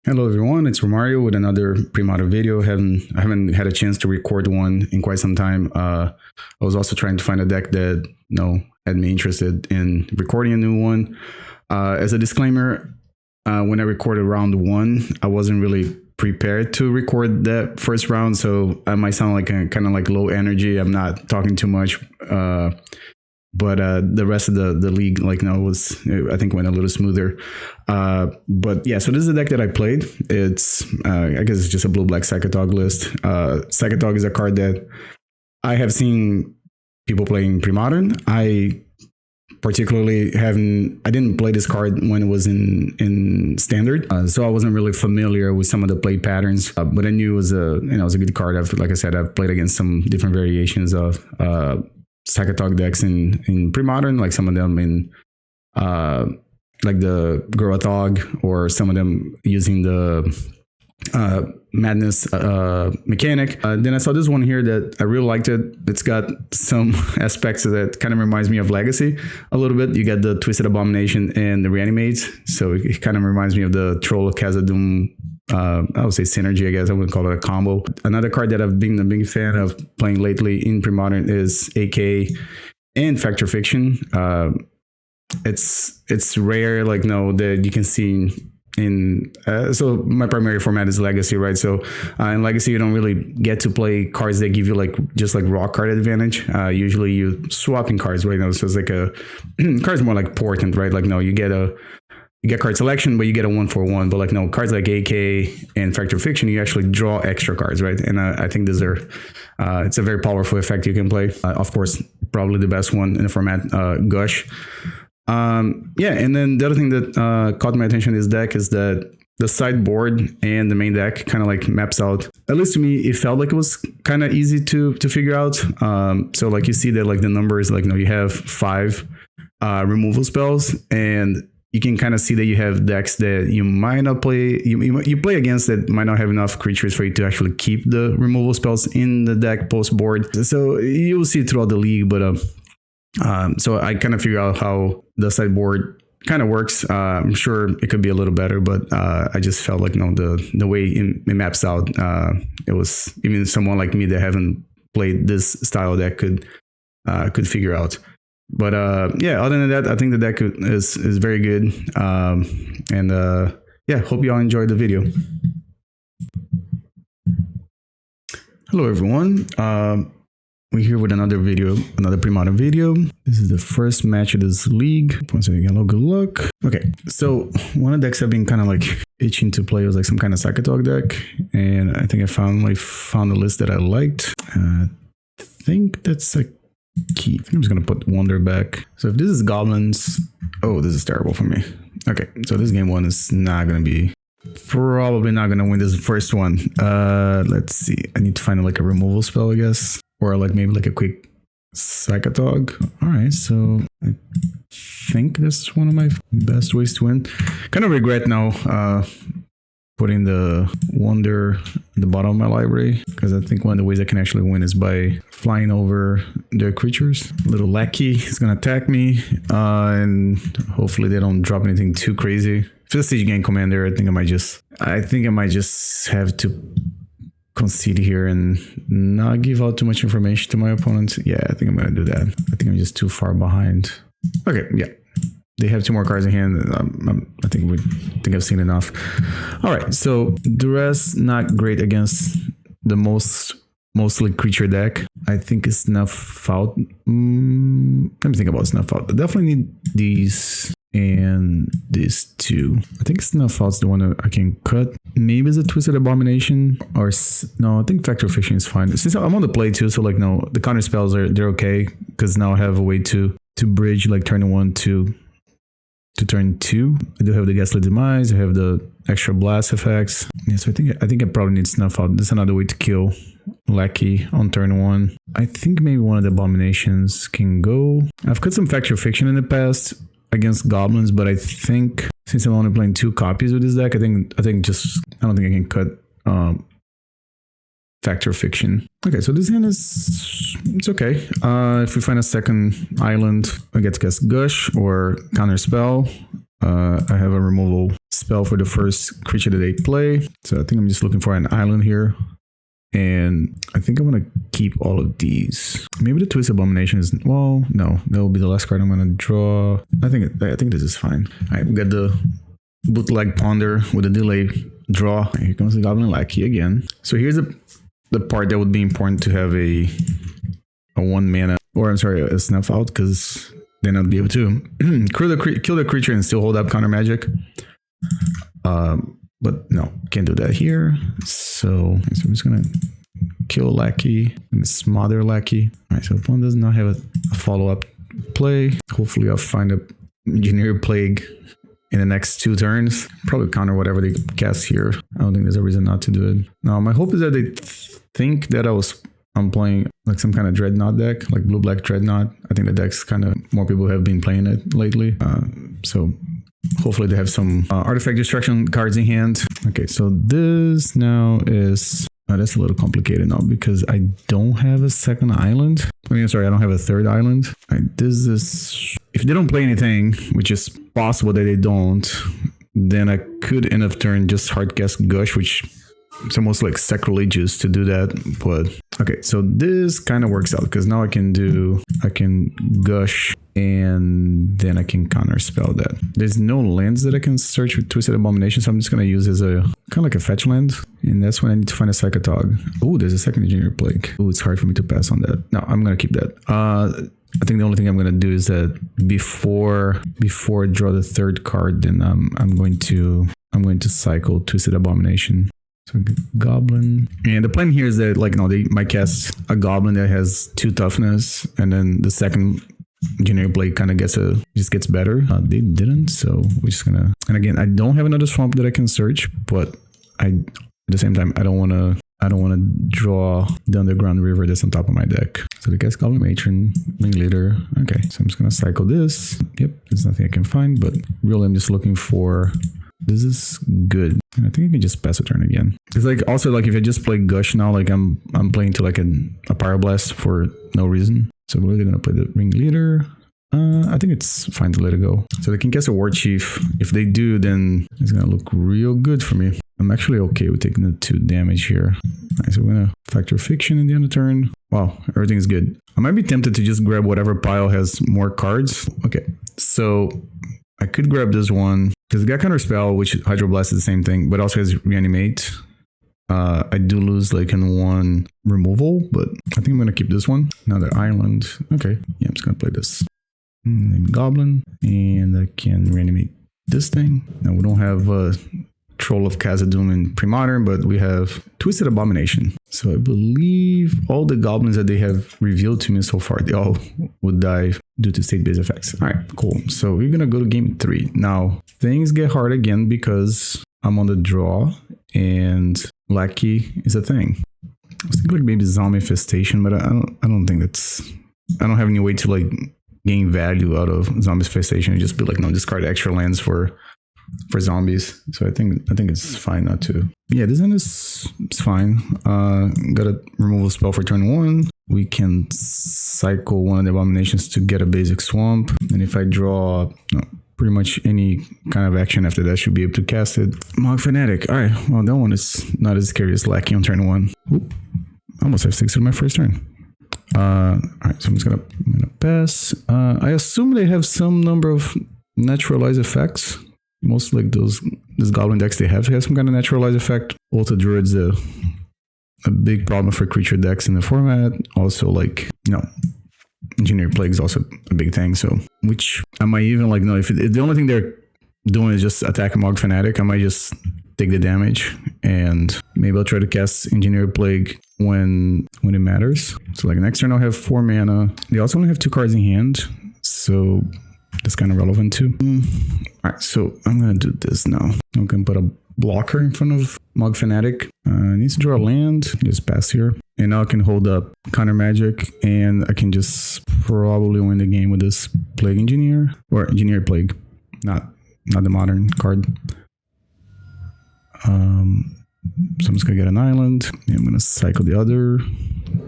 Hello everyone, it's Romario with another Premodern video. I haven't had a chance to record one in quite some time. I was also trying to find a deck that had me interested in recording a new one. As a disclaimer, when I recorded round one, I wasn't really prepared to record that first round, so I might sound like kind of like low energy. I'm not talking too much. But the rest of the league, was, I think, went a little smoother. But yeah, so this is the deck that I played. It's, I guess it's just a blue-black Psychatog list. Psychatog is a card that I have seen people playing Premodern. I particularly I didn't play this card when it was in Standard, so I wasn't really familiar with some of the play patterns. But I knew it was a good card. Like I said, I've played against some different variations of Psychatog decks in Premodern, like some of them in like the Ghastly, or some of them using the Madness mechanic. Then I saw this one here that I really liked it. It's got some aspects that kind of reminds me of Legacy a little bit. You got the Twisted Abomination and the Reanimate, so it kind of reminds me of the Troll of Khazad-dûm. I would say synergy, I guess. I wouldn't call it a combo. Another card that I've been a big fan of playing lately in Premodern is AK and Factor Fiction. It's rare, that you can see in so my primary format is Legacy, right? So in Legacy you don't really get to play cards that give you just raw card advantage. Usually you swapping cards, right? So it's like a cards more like Portent, right? You get card selection, but you get a 1-for-1. But cards like AK and Factor Fiction, you actually draw extra cards, right? And I think these are it's a very powerful effect you can play. Of course, probably the best one in the format, Gush. Yeah, and then the other thing that caught my attention in this deck is that the sideboard and the main deck kind of maps out. At least to me, it felt like it was kind of easy to figure out. So you see that the numbers, you have 5 removal spells, and you can kind of see that you have decks that you might not play. You play against that might not have enough creatures for you to actually keep the removal spells in the deck post board. So you will see it throughout the league, but so I kind of figure out how the sideboard kind of works. I'm sure it could be a little better, but I just felt the way it maps out, it was even someone like me that haven't played this style deck could figure out. But yeah, other than that, I think the deck is very good. And yeah, hope you all enjoyed the video. Hello everyone. We're here with another Premodern video. This is the first match of this league. Once again, good luck. Okay, so one of the decks I've been kind of itching to play was some kind of Psychatog deck, and I think I found a list that I liked. I think that's a key. I think I'm just gonna put Wonder back. So if this is Goblins, oh, this is terrible for me. Okay, so this game one is probably not gonna win this first one. Let's see. I need to find a removal spell, I guess. Or maybe a quick Psychatog. All right, so I think that's one of my best ways to win. Kind of regret now putting the Wonder at the bottom of my library, because I think one of the ways I can actually win is by flying over their creatures. Little Lackey is gonna attack me, and hopefully they don't drop anything too crazy. If it's a Siege Gang Commander, I think I might just have to concede here and not give out too much information to my opponent. Yeah, I think I'm gonna do that. I think I'm just too far behind. Okay, yeah, they have 2 more cards in hand. I think I've seen enough. All right, so Duress not great against the mostly creature deck. I think it's Snuff Out. Let me think about Snuff Out. I definitely need these and this too. I think Snuff Out's the one that I can cut. Maybe it's a Twisted Abomination, or no, I think Factor Fiction is fine. Since I'm on the play too, so no, the counter spells they're okay, because now I have a way to bridge turn 1 to turn 2. I do have the Ghastly Demise. I have the extra blast effects. Yeah, so I think I probably need Snuff Out. That's another way to kill Lackey on turn 1. I think maybe one of the Abominations can go. I've cut some Factor Fiction in the past against Goblins, but I think since I'm only playing 2 copies with this deck, I don't think I can cut Factor Fiction. Okay, so this hand it's okay. If we find a second island, I get to cast Gush or Counterspell. I have a removal spell for the first creature that they play. So I think I'm just looking for an island here. And I think I want to keep all of these. Maybe the Twisted Abomination is... Well, no. That will be the last card I'm going to draw. I think this is fine. All right, we got the Bootleg Ponder with a delay draw. Here comes the Goblin Lackey again. So here's the part that would be important to have a 1 mana... Or I'm sorry, a Snuff Out, because then I'd be able to kill the creature and still hold up counter magic. But no, can't do that here. So I'm just gonna kill Lackey and Smother Lackey. All right, so opponent does not have a follow-up play. Hopefully I'll find a Engineer Plague in the next 2 turns. Probably counter whatever they cast here. I don't think there's a reason not to do it. Now my hope is that they think that I'm playing like some kind of Dreadnought deck, like blue-black Dreadnought. I think the deck's kind of, more people have been playing it lately. So hopefully they have some artifact destruction cards in hand. Okay, so this now is... that's a little complicated now because I don't have a second island. I mean, sorry, I don't have a third island. This is... If they don't play anything, which is possible that they don't, then I could end of turn just hardcast Gush, which... It's almost like sacrilegious to do that, but okay, so this kind of works out because now I can Gush and then I can counterspell that. There's no lands that I can search with Twisted Abomination, so I'm just going to use as a kind of like a fetch land, and that's when I need to find a Psychatog. Oh, there's a second Engineer Plague. Oh, it's hard for me to pass on that. No, I'm going to keep that. I think the only thing I'm going to do is that before I draw the third card, then I'm going to cycle Twisted Abomination. So Goblin, and the plan here is that like they might cast a Goblin that has 2 toughness, and then the second Engineer Blade kind of just gets better. They didn't, so we're just gonna. And again, I don't have another swamp that I can search, but at the same time I don't want to draw the Underground River that's on top of my deck. So they cast Goblin Matron, Ringleader. Okay, so I'm just gonna cycle this. Yep, there's nothing I can find, but really I'm just looking for. This is good. And I think I can just pass a turn again. It's like also like if I just play Gush now, like I'm playing to like a Pyroblast for no reason. So we're really gonna play the Ringleader. I think it's fine to let it go. So they can cast a War Chief. If they do, then it's gonna look real good for me. I'm actually okay with taking the 2 damage here. Alright, so we're gonna Factor Fiction in the end of the turn. Wow, everything is good. I might be tempted to just grab whatever pile has more cards. Okay, so I could grab this one because it got Counterspell, which Hydroblast is the same thing, but also has Reanimate. I do lose like in 1 removal, but I think I'm going to keep this one. Another island. Okay, yeah, I'm just going to play this. Goblin, and I can Reanimate this thing. Now we don't have Troll of Khazad-dûm in Premodern, but we have Twisted Abomination. So I believe all the goblins that they have revealed to me so far, they all would die due to state-based effects. All right, cool. So we're going to go to game 3. Now, things get hard again because I'm on the draw and Lackey is a thing. I was thinking like maybe Zombie Infestation, but I don't think that's... I don't have any way to like gain value out of Zombie Infestation and just be like, no, discard extra lands for zombies. So I think it's fine not to. Yeah, this end is fine. Got a removal spell for turn 1. We can cycle one of the abominations to get a basic swamp, and if I draw pretty much any kind of action after that, I should be able to cast it. Mog Fanatic. All right, well that one is not as scary as Lackey on turn 1. Oop, I almost have 6 in my first turn. All right, so I'm gonna pass. I assume they have some number of naturalized effects. Most like those goblin decks, they have to have some kind of naturalized effect. Also, Druid's a big problem for creature decks in the format. Also, like, Engineer Plague is also a big thing. So, which I might even like, if the only thing they're doing is just attack a Mog Fanatic, I might just take the damage and maybe I'll try to cast Engineer Plague when it matters. So, like, next turn I'll have 4 mana. They also only have 2 cards in hand, so that's kind of relevant too. All right, so I'm gonna do this now. I'm gonna put a blocker in front of Mog Fanatic. Needs to draw a land. Just pass here, and now I can hold up counter magic, and I can just probably win the game with this Plague Engineer or Engineer Plague, not the modern card. So I'm just gonna get an island, and I'm gonna cycle the other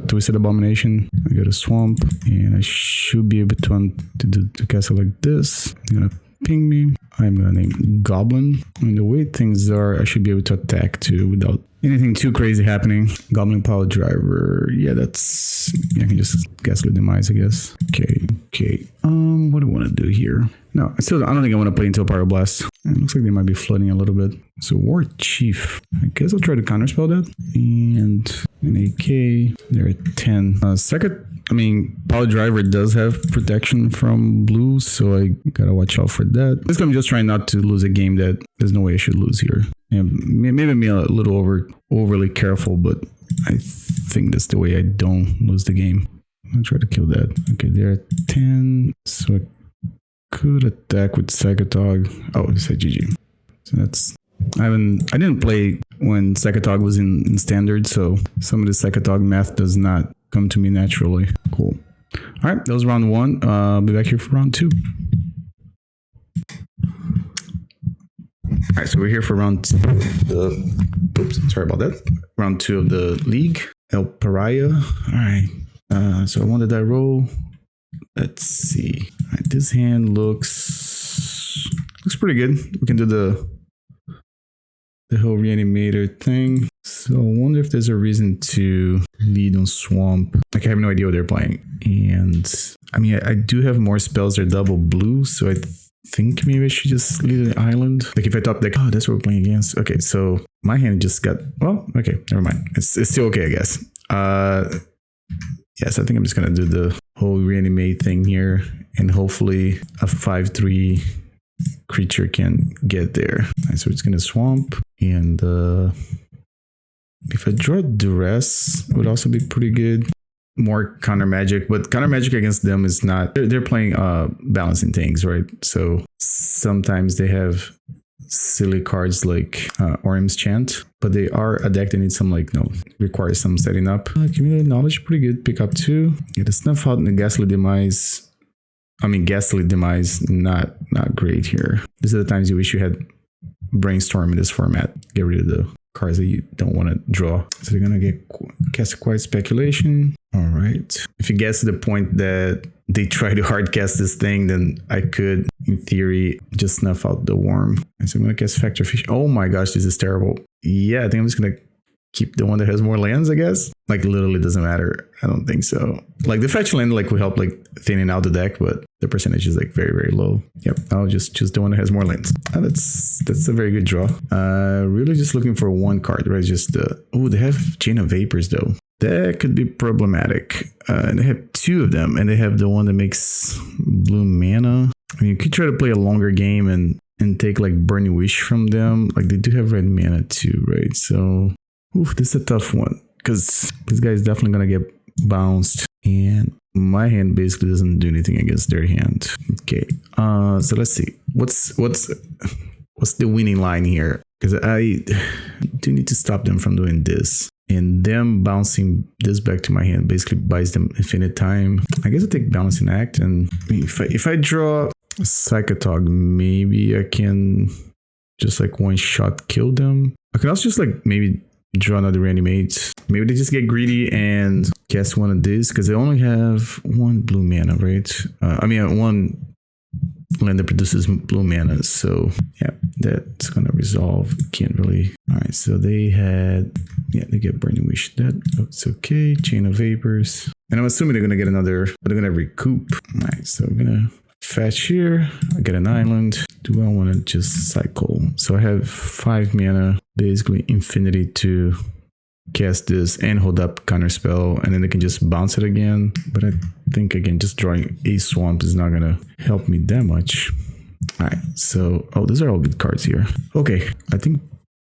Twisted Abomination. I get a swamp, and I should be able to cast it like this. I'm gonna ping me. I'm gonna name Goblin. And the way things are, I should be able to attack too without anything too crazy happening. Goblin Power Driver. Yeah, that's... Yeah, I can just Ghastly Demise, I guess. Okay. What do I want to do here? No, I don't think I want to play into a Hydroblast. It looks like they might be flooding a little bit. So War Chief. I guess I'll try to counterspell that. And an AK. They're at 10. Second, Power Driver does have protection from blue, so I gotta watch out for that. Basically, I'm just trying not to lose a game that there's no way I should lose here. Yeah, maybe I'm a little overly careful, but I think that's the way I don't lose the game. I'll try to kill that. Okay, they're at 10, so I could attack with Psychatog. Oh, it said GG. So that's... I didn't play when Psychatog was in standard, so some of the Psychatog math does not come to me naturally. Cool. All right, that was round 1. I'll be back here for round 2. All right, so we're here for round 2 of the... Oops, sorry about that. Round 2 of the league. El Pariah. All right. So I wanted that roll. Let's see. All right, this hand looks pretty good. We can do the whole Reanimator thing. So I wonder if there's a reason to lead on Swamp. Like, I have no idea what they're playing. And I do have more spells that are double blue, so I think maybe I should just lead the island. Like, if I thought like, oh, that's what we're playing against. Okay, so my hand just got, well, okay, never mind. It's still okay, I guess. Yes, I think I'm just gonna do the whole Reanimate thing here, and hopefully a 5/3 creature can get there. Right, so it's gonna swamp, and if I draw Duress, it would also be pretty good. More counter magic, but counter magic against them is not... They're playing balancing things, right? So sometimes they have silly cards like Orim's Chant, but they are a deck that needs some requires some setting up. Community knowledge, pretty good. Pick up 2. Get a Snuff Out and the Ghastly Demise. Ghastly Demise, not great here. These are the times you wish you had Brainstorm in this format. Get rid of the cards that you don't want to draw. So they're gonna cast a Quiet Speculation. All right. If it gets to the point that they try to hard cast this thing, then I could, in theory, just snuff out the worm. And so I'm gonna cast Factor Fish. Oh my gosh, this is terrible. Yeah, I think I'm just gonna keep the one that has more lands, I guess. Like, literally doesn't matter. I don't think so. Like, the fetch land will help thinning out the deck, but the percentage is very, very low. Yep, I'll just choose the one that has more lands. That's a very good draw. Really just looking for one card, right? Just oh, they have Chain of Vapors though. That could be problematic. And they have 2 of them, and they have the one that makes blue mana. You could try to play a longer game and take Burning Wish from them. They do have red mana too, right? So, oof, this is a tough one, because this guy is definitely gonna get bounced, and my hand basically doesn't do anything against their hand. Okay, so let's see. What's the winning line here? Because I do need to stop them from doing this. And them bouncing this back to my hand basically buys them infinite time. I guess I take Balancing Act, and if I draw a Psychatog, maybe I can just one shot kill them. I can also just maybe draw another Reanimate. Maybe they just get greedy and cast one of these, because they only have 1 blue mana, right? One land that produces blue mana. So yeah, that's gonna resolve. Can't really. All right, so they get Burning Wish. It's okay. Chain of Vapors, and I'm assuming they're gonna get another, but they're gonna recoup. All right, so I'm gonna fetch here. I get an island. Do I want to just cycle? So I have 5 mana, basically infinity to cast this and hold up Counterspell, and then they can just bounce it again. But I think, again, just drawing a swamp is not gonna help me that much. All right, so these are all good cards here. Okay, I think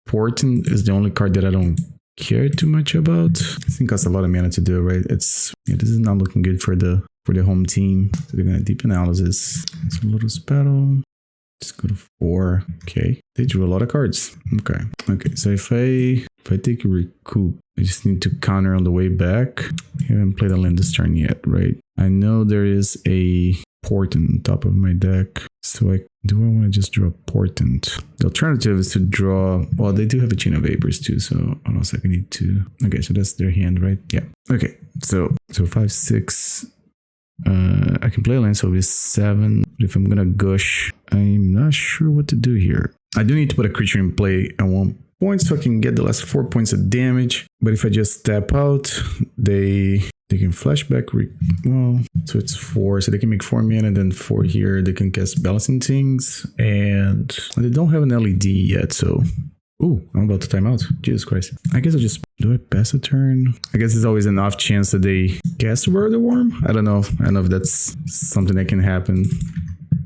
Portent is the only card that I don't care too much about. I think that's a lot of mana to do, right? This is not looking good for the home team. So they're gonna Deep Analysis. It's a little spell. Just go to 4. Okay, they drew a lot of cards. Okay. So if I take a recoup, I just need to counter on the way back. I haven't played a land this turn yet, right? I know there is a Portent on top of my deck. So do I want to just draw Portent? The alternative is to draw... Well, they do have a Chain of Vapors too, so hold on a second. I need to... Okay, so that's their hand, right? Yeah. Okay, so 5, 6... I can play a land, so it's 7. If I'm gonna gush, I'm not sure what to do here. I do need to put a creature in play at 1 point so I can get the last 4 points of damage. But if I just tap out, they can flashback. Well, so it's 4, so they can make 4 mana, and then 4 here. They can cast Balancing Things, and they don't have an LED yet, so. Ooh, I'm about to time out. Jesus Christ. I guess I'll just do I pass a turn. I guess there's always an off chance that they cast Word the Worm. I don't know. I don't know if that's something that can happen.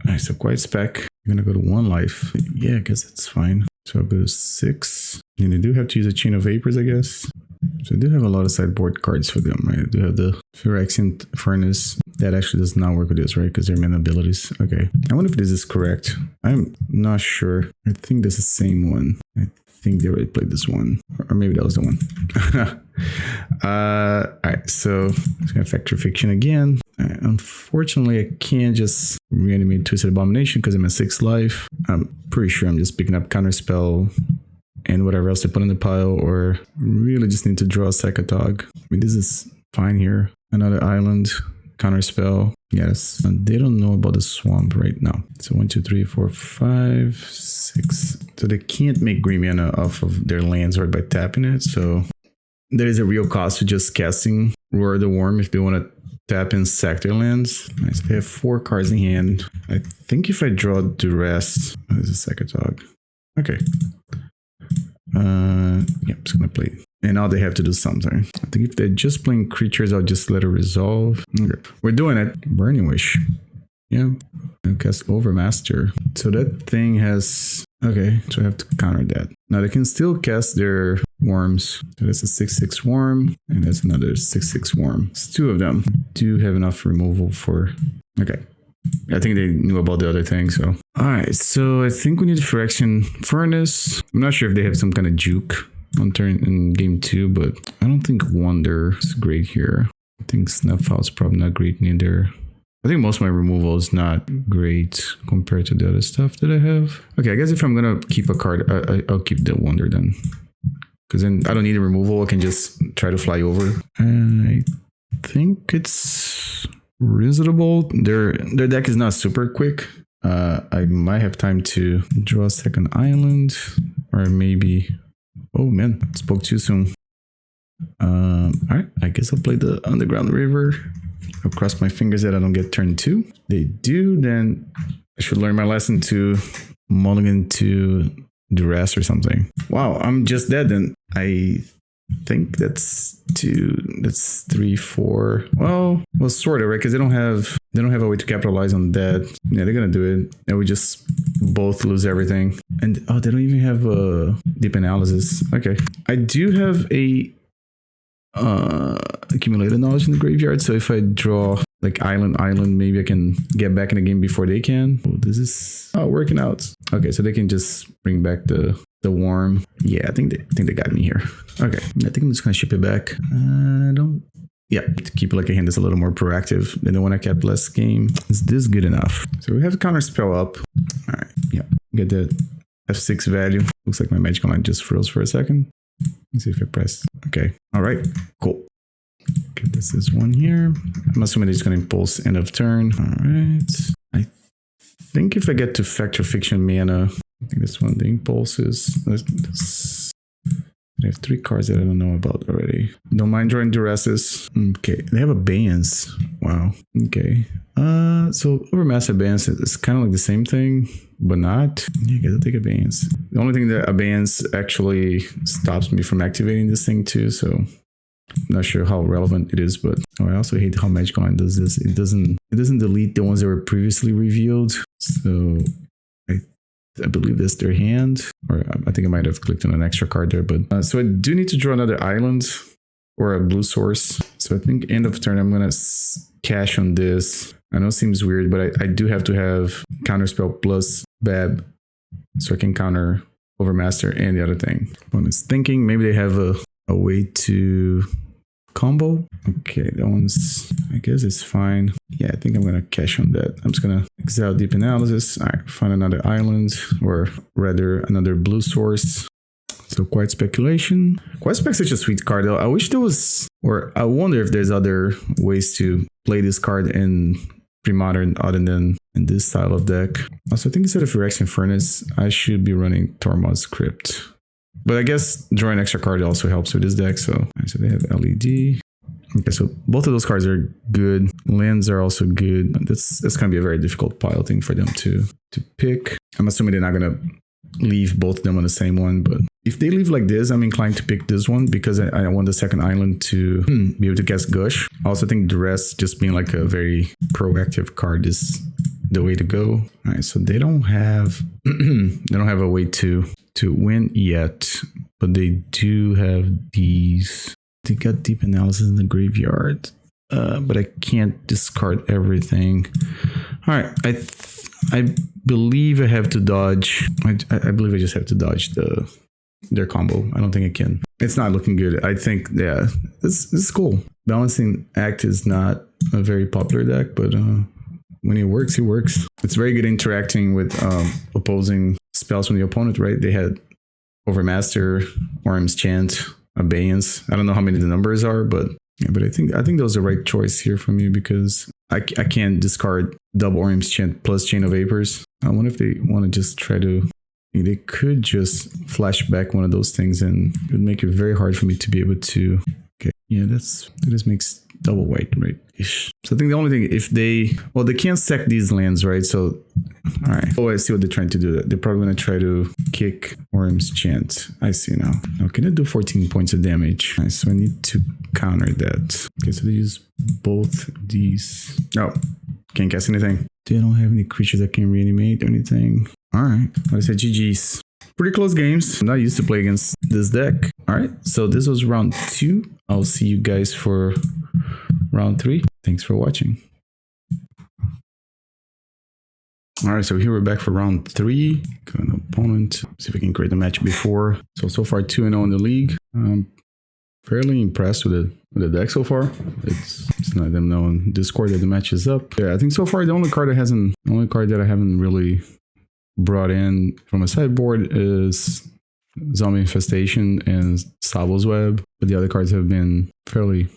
Alright, so Quiet Spec. I'm gonna go to 1 life. Yeah, I guess that's fine. So I'll go to 6. And I do have to use a Chain of Vapors, I guess. So I do have a lot of sideboard cards for them, right? I do have the Phyrexian Furnace. That actually does not work with this, right? Because they're mana abilities. Okay. I wonder if this is correct. I'm not sure. I think this is the same one. I think they already played this one. Or maybe that was the one. Alright, so it's going to Factor Fiction again. Unfortunately, I can't just reanimate Twisted Abomination because I'm at 6 life. I'm pretty sure I'm just picking up Counterspell and whatever else they put in the pile, or really just need to draw a Psychatog. I mean, this is fine here. Another island, Counterspell. Yes, and they don't know about the swamp right now. So 1, 2, 3, 4, 5, 6. So they can't make green mana off of their lands or by tapping it. So there is a real cost to just casting Roar the Worm if they want to tap in sector lands. Nice. They have 4 cards in hand. I think if I draw Duress, there's a Psychatog. Okay. Yeah, I'm just gonna play. And now they have to do something. I think if they're just playing creatures, I'll just let it resolve. Okay. We're doing it. Burning Wish. Yeah. And cast Overmaster. So that thing has... Okay, so I have to counter that. Now they can still cast their worms. So that's a 6/6 worm, and that's another 6/6 worm. It's 2 of them. Do have enough removal for... Okay. I think they knew about the other thing, so. Alright, so I think we need a Phyrexian Furnace. I'm not sure if they have some kind of juke on turn in game 2, but I don't think Wonder is great here. I think Snuff Out's probably not great neither. I think most of my removal is not great compared to the other stuff that I have. Okay, I guess if I'm gonna keep a card, I'll keep the Wonder then. Because then I don't need a removal, I can just try to fly over. I think it's reasonable. Their deck is not super quick. I might have time to draw a second island, or maybe... Oh man, spoke too soon. Alright, I guess I'll play the Underground River. I'll cross my fingers that I don't get turn 2. They do, then I should learn my lesson to mulligan to Duress or something. Wow, I'm just dead then. I think that's 2, that's 3, 4. Well, sort of, right? Because they don't have a way to capitalize on that. Yeah, they're gonna do it. And we just both lose everything. And oh, they don't even have a deep analysis. Okay. I do have a accumulated knowledge in the graveyard, so if I draw like island, maybe I can get back in the game before they can. Oh, this is working out. Okay, so they can just bring back the worm. Yeah, I think they got me here. Okay, I think I'm just gonna ship it back. Yeah, to keep it like a hand that's a little more proactive than the one I kept last game. Is this good enough? So we have the Counterspell up. All right, yeah, get the F6 value. Looks like my Magic Online just froze for a second. Let's see if I press. Okay. All right. Cool. Okay, this is one here. I'm assuming it's going to impulse end of turn. All right. I think if I get to Factor Fiction mana, I think that's one of the impulses. I have 3 cards that I don't know about already. Don't mind drawing Duresses. Okay. They have Abeyance. Wow. Okay. So Overmaster Abeyance is kind of like the same thing, but not. Yeah, I guess I'll take Abeyance. The only thing that Abeyance actually stops me from activating this thing too, so I'm not sure how relevant it is, but I also hate how Magic Online does this. It doesn't delete the ones that were previously revealed. So I believe that's their hand, or I think I might have clicked on an extra card there, but so I do need to draw another island or a blue source. So I think end of turn, I'm going to cash on this. I know it seems weird, but I do have to have Counterspell plus Bab so I can counter Overmaster and the other thing. One is thinking maybe they have a way to combo. Okay, that one's, I guess it's fine. Yeah, I think I'm going to cash on that. I'm just going to exile Deep Analysis. All right, find another island, or rather another blue source. So Quiet Speculation. Quiet Spec is such a sweet card though. I wish there was, or I wonder if there's other ways to play this card in Premodern other than in this style of deck. Also, I think instead of Phyrexian Furnace, I should be running Tormod's Crypt. But I guess drawing an extra card also helps with this deck. So they have LED. Okay, so both of those cards are good. Lands are also good. That's going to be a very difficult pile thing for them to pick. I'm assuming they're not going to leave both of them on the same one, but if they leave like this, I'm inclined to pick this one because I want the second island to be able to cast Gush. I also think Duress just being like a very proactive card is the way to go. All right, so they don't have a way to win yet, but they do have these. They got Deep Analysis in the graveyard, but I can't discard everything. All right, I believe I have to dodge. I believe I just have to dodge their combo. I don't think I can. It's not looking good. I think, yeah, this is cool. Balancing Act is not a very popular deck, but when it works, it works. It's very good interacting with opposing spells from the opponent, right? They had Overmaster, Worm's Chant, Abeyance. I don't know how many the numbers are, but yeah, but I think that was the right choice here for me because I can't discard double Worm's Chant plus Chain of Vapors. I wonder if they want to just try to. They could just flash back one of those things, and it would make it very hard for me to be able to. Okay, yeah, that just makes double white, right? Ish. So I think the only thing, if they can't sack these lands, right? So, all right. Oh, I see what they're trying to do. They're probably going to try to kick Worm's Chant. I see now. Okay, they do 14 points of damage. All right, so I need to counter that. Okay, so they use both these. Oh, can't cast anything. They don't have any creatures that can reanimate or anything. All right, I said GG's. Pretty close games. I'm not used to play against this deck. All right, so this was round 2. I'll see you guys for round 3. Thanks for watching. All right, so here we're back for round 3. Got an opponent. See if we can create a match before. So far 2-0 in the league. Fairly impressed with the deck so far. It's not them know on Discord that the match is up. Yeah, I think so far the only card that I haven't really brought in from a sideboard is Zombie Infestation and Tsabo's Web, but the other cards have been fairly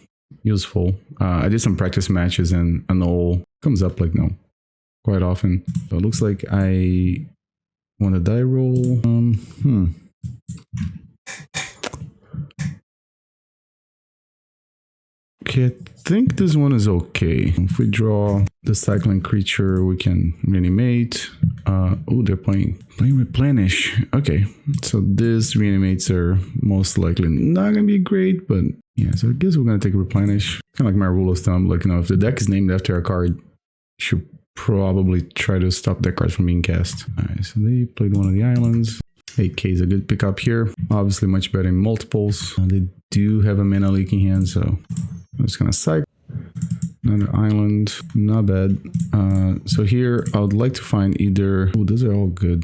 useful. I did some practice matches and Annul comes up quite often. So it looks like I want a die roll. Okay, I think this one is okay. If we draw the cycling creature, we can reanimate. They're playing Replenish. Okay, so this reanimates are most likely not gonna be great, but yeah, so I guess we're gonna take Replenish. Kind of like my rule of thumb, like, if the deck is named after a card, you should probably try to stop that card from being cast. All right, so they played one of the islands. 8K is a good pickup here. Obviously much better in multiples. They do have a mana leak in hand, so I'm just gonna cycle. Another island, not bad. So here I would like to find either. Oh, those are all good.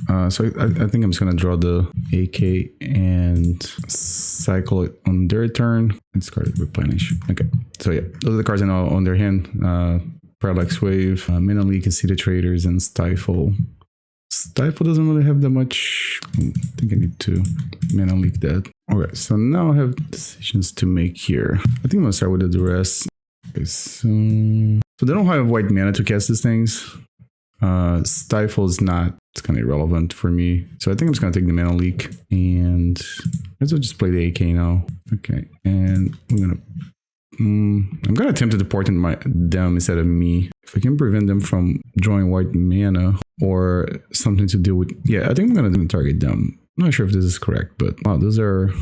So I think I'm just gonna draw the AK and cycle it on their turn. Discard it, Replenish. Okay, so yeah, those are the cards I know on their hand. Parallax Wave, Mana Leak, and Seeded Traders, and Stifle. Stifle doesn't really have that much. I think I need to Mana Leak that. Okay, so now I have decisions to make here. I think I'm gonna start with the Duress. Okay, so they don't have white mana to cast these things. Stifle is not, it's kind of irrelevant for me. So I think I'm just gonna take the Mana Leak and let's just play the AK now. Okay, and I'm gonna attempt to Portent them instead of me. If I can prevent them from drawing white mana or something to do with, yeah, I think I'm gonna target them. I'm not sure if this is correct, but wow, those are,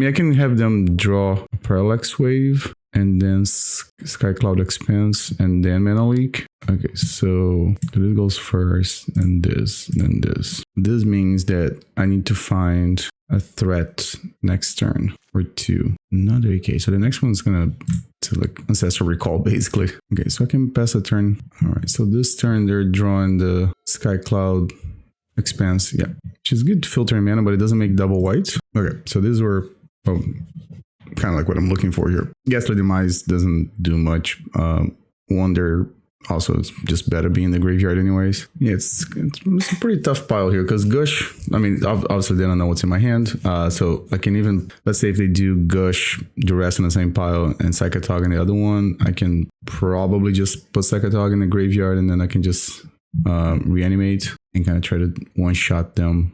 I can have them draw a Parallax Wave and then Sky Cloud Expanse and then Mana Leak. Okay, so this goes first, and this, then this. This means that I need to find a threat next turn or 2. Another AK. So the next one's gonna to like Ancestral Recall basically. Okay, so I can pass a turn. All right, so this turn they're drawing the Sky Cloud Expanse. Yeah, which is good filtering mana, but it doesn't make double white. Okay, so these were kind of like what I'm looking for here. Ghastly Demise doesn't do much. Wonder also it's just better being in the graveyard anyways. Yeah, it's a pretty tough pile here because Gush, I mean, obviously they don't know what's in my hand. So I can even, let's say if they do Gush, Duress in the same pile, and Psychatog in the other one, I can probably just put Psychatog in the graveyard and then I can just reanimate and kind of try to one-shot them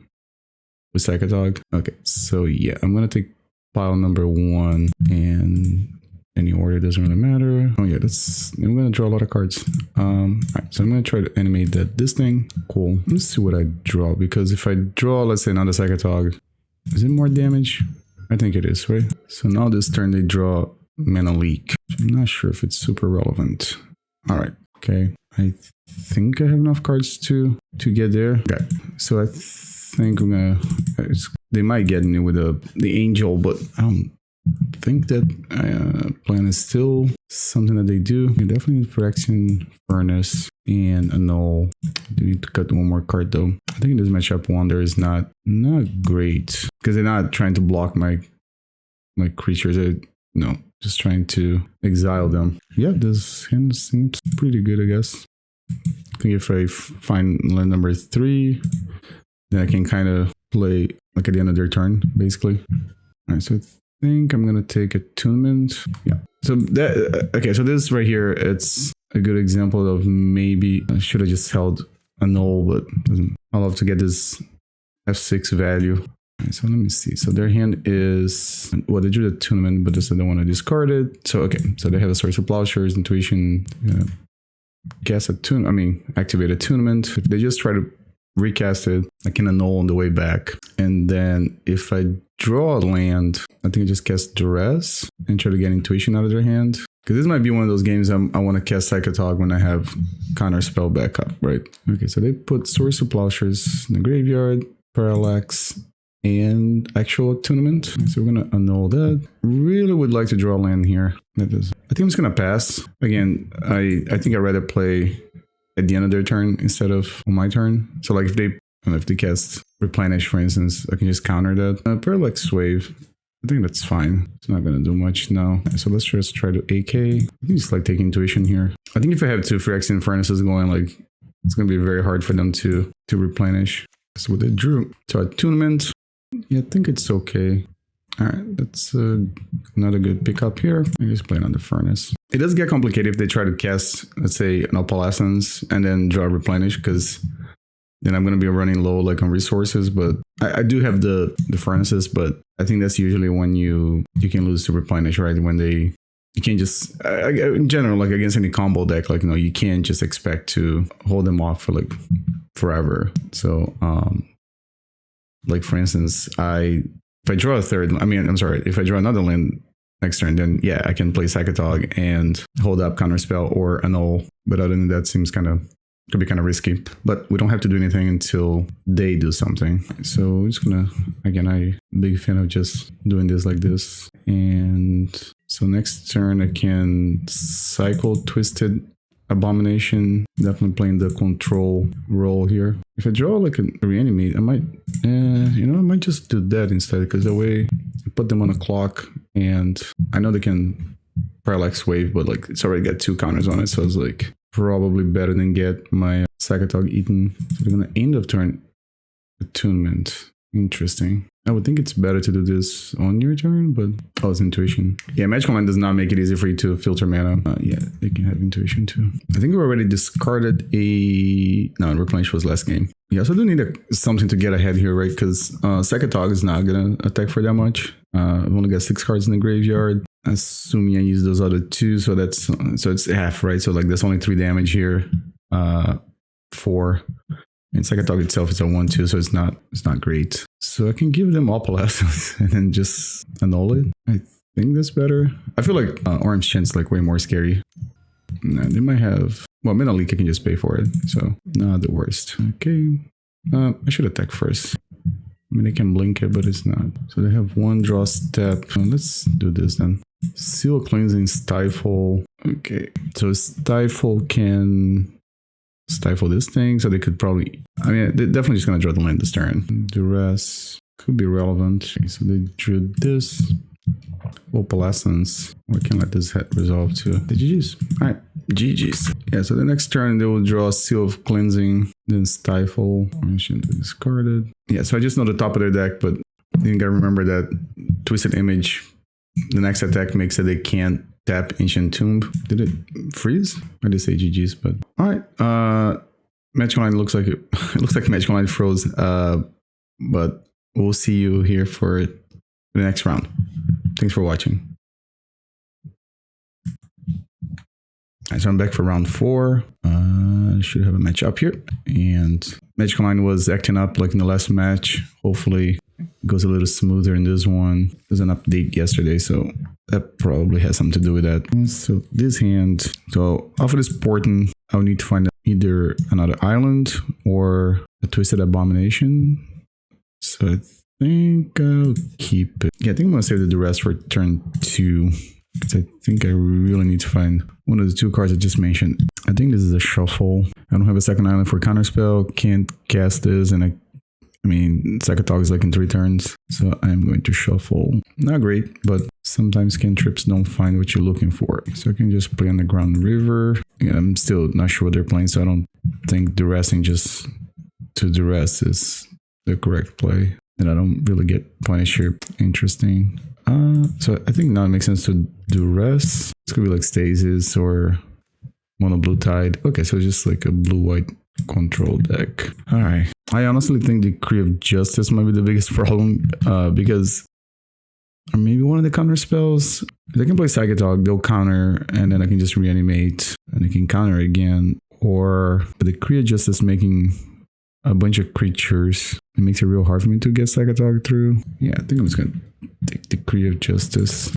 with Psychatog. Okay, so yeah, I'm going to take pile number 1 and any order doesn't really matter. Oh yeah, I'm gonna draw a lot of cards. Alright, so I'm gonna try to animate this thing. Cool. Let's see what I draw, because if I draw, let's say another Psychatog, is it more damage? I think it is, right? So now this turn they draw Mana Leak. I'm not sure if it's super relevant. Alright, okay. I think I have enough cards to get there. Okay, so I think I'm gonna, they might get me with the Angel, but I don't think that plan is still something that they do. They definitely need Phyrexian Furnace and Annul. They need to cut one more card though. I think this matchup Wonder is not great because they're not trying to block my creatures. No, just trying to exile them. Yeah, this hand seems pretty good, I guess. I think if I find land number 3, then I can kind of play like at the end of their turn, basically. All right, so I think I'm gonna take Attunement. Yeah. So that okay. So this right here, it's a good example of maybe I should have just held Annul, but I love to get this F6 value. All right, so let me see. So their hand is, well, they drew Attunement, but this I don't want to discard it. So okay. So they have a Source of Plowshares, Intuition, cast Attunement. I mean, activate Attunement. If they just try to recast it, I can Annul on the way back. And then if I draw a land, I think I just cast Duress and try to get Intuition out of their hand. Because this might be one of those games I want to cast Psychatog when I have Counterspell backup, right? Okay, so they put Source of Plowshares in the graveyard, Parallax, and actual Attunement. So we're going to Annul that. Really would like to draw a land here. I think I'm just going to pass. Again, I think I'd rather play at the end of their turn instead of on my turn. So like if they cast Replenish, for instance, I can just counter that. Parallax Wave, I think that's fine. It's not gonna do much now. So let's just try to AK. I think just like take Intuition here. I think if I have 2 Phyrexian Furnaces going, like it's gonna be very hard for them to replenish. That's what they drew. So Attunement, yeah, I think it's okay. All right, that's another good pickup here. I guess play another Furnace. It does get complicated if they try to cast, let's say, an Opalescence and then draw Replenish, because then I'm going to be running low like on resources. But I do have the Furnaces, but I think that's usually when you can lose to Replenish, right? When you can't just, in general, like against any combo deck, like, you can't just expect to hold them off for like forever. So, like for instance, if I draw a third, if I draw another land next turn, then yeah, I can play Psychatog and hold up Counterspell or Annul. But other than that, could be kind of risky. But we don't have to do anything until they do something. So we're just gonna, again, I'm a big fan of just doing this like this. And so next turn I can cycle Twisted Abomination, definitely playing the control role here. If I draw like a Reanimate, I might, I might just do that instead, because that way I put them on a clock, and I know they can Parallax Wave, but like it's already got 2 counters on it, so it's like probably better than get my Psychatog eaten. So they're gonna end of turn Attunement. Interesting. I would think it's better to do this on your turn, but it's Intuition. Yeah, Magic Online does not make it easy for you to filter mana. Yeah, they can have Intuition too. I think we already discarded no, Replenish was last game. Yeah, so I do need something to get ahead here, right? Because Psychatog is not gonna attack for that much. I've only got 6 cards in the graveyard. Assuming I use those other 2, so it's half, right? So like there's only 3 damage here. 4. And Psychatog itself is a 1/2, so it's not great. So I can give them Opalescence and then just Annul it. I think that's better. I feel like Orange Chant's like way more scary. Nah, they might have, well, Mana Leak, I can just pay for it, so not the worst. Okay, I should attack first. I mean, they can blink it, but it's not. So they have 1 draw step. Let's do this then. Seal Cleansing, Stifle. Okay, so Stifle can stifle this thing, so they could probably, they're definitely just going to draw the land this turn. Duress could be relevant. Okay, so they drew this. Opalescence. We can let this hit resolve to the GG's. All right. GG's. Yeah, so the next turn they will draw Seal of Cleansing, then Stifle. Ancient discarded. Yeah, so I just know the top of their deck, but you gotta remember that Twisted Image, the next attack makes it they can't tap Ancient Tomb. Did it freeze? I did say GG's, but alright. Magic Online looks like it looks like Magic Online froze. But we'll see you here for the next round. Thanks for watching. Alright, so I'm back for round 4. Should have a match up here. And Magic Online was acting up like in the last match. Hopefully it goes a little smoother in this one. There's an update yesterday, so that probably has something to do with that. So this hand, so off of this Portent, I'll need to find either another island or a Twisted Abomination. So I think I'll keep it. Yeah, I think I'm going to save the Duress for turn 2. Because I think I really need to find one of the 2 cards I just mentioned. I think this is a shuffle. I don't have a second island for Counterspell. Can't cast this. And I mean, Psychatog is like in 3 turns. So I'm going to shuffle. Not great, but sometimes cantrips don't find what you're looking for. So I can just play Underground River. Yeah, I'm still not sure what they're playing. So I don't think Duressing just to Duress is the correct play. And I don't really get punish here. Interesting. So I think now it makes sense to Duress. It's gonna be like Stasis or Mono Blue Tide. Okay, so just like a blue-white control deck. Alright. I honestly think the Decree of Justice might be the biggest problem, because or maybe one of the counter spells. They can play Psychatog, they'll counter, and then I can just reanimate and they can counter again. Or the Decree of Justice making a bunch of creatures. It makes it real hard for me to get Psychatog through. Yeah, I think I'm just gonna take Decree of Justice.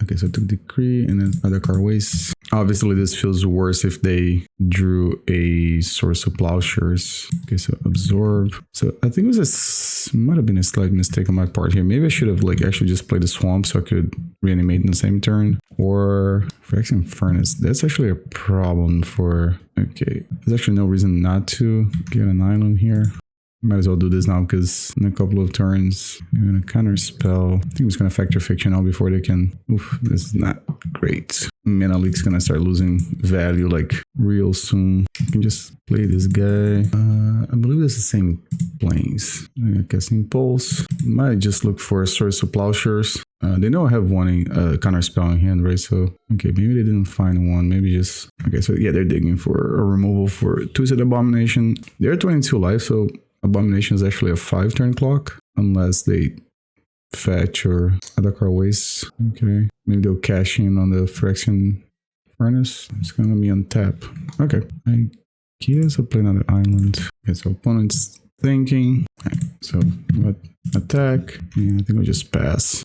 Okay, so I took Decree and then other card waste. Obviously, this feels worse if they drew a Source of Plowshares. Okay, so Absorb. So I think it was might have been a slight mistake on my part here. Maybe I should have like actually just played the Swamp so I could reanimate in the same turn. Or Phyrexian Furnace. That's actually a problem for... Okay, there's actually no reason not to get an island here. Might as well do this now because in a couple of turns, I'm going to Counterspell. I think I'm just going to Factor Fiction out before they can... Oof, this is not great. Mana Leak's going to start losing value like real soon. I can just play this guy. I believe it's the same planes. Casting Pulse. Might just look for a Source of Plowshares. They know I have one Counterspell in hand, right? So, okay, maybe they didn't find one. Maybe just... Okay, so yeah, they're digging for a removal for Twisted Abomination. They're 22 life, so... Abomination is actually a 5-turn clock, unless they fetch or other card waste. Okay, maybe they'll cash in on the Phyrexian Furnace. It's gonna be on tap. Okay, I guess I'll play another island. Okay, so opponent's thinking. Right, so what attack? And I think I'll just pass.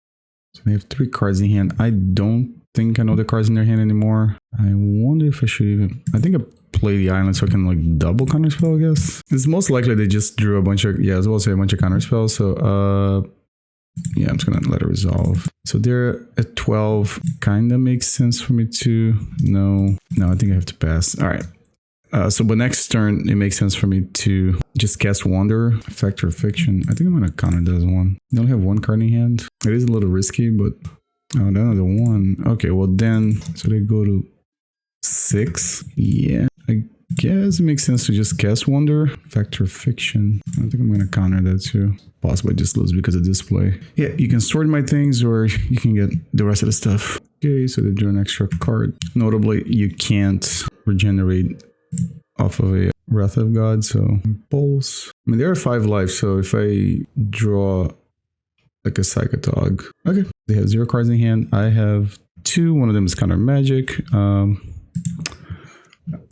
So they have 3 cards in hand. I don't think I know the cards in their hand anymore. I wonder if I should even... I think I play the island so I can like double Counterspell, I guess. It's most likely they just drew a bunch of... Yeah, as well as a bunch of Counterspells. So, yeah, I'm just gonna let it resolve. So they're at 12. Kinda makes sense for me to... No, I think I have to pass. All right. So, but next turn, it makes sense for me to just cast Wander, Factor of Fiction. I think I'm gonna counter this one. They only have 1 card in hand. It is a little risky, but... Oh, another 1. Okay, well then... So they go to 6. Yeah, I guess it makes sense to just cast Wander. Factor of Fiction. I think I'm gonna counter that too. Possibly just lose because of display. Yeah, you can sort my things or you can get the rest of the stuff. Okay, so they drew an extra card. Notably, you can't regenerate off of a Wrath of God, so Pulse. I mean, there are 5 lives, so if I draw like a Psychatog. Okay, they have 0 cards in hand. I have 2. One of them is Counter Magic.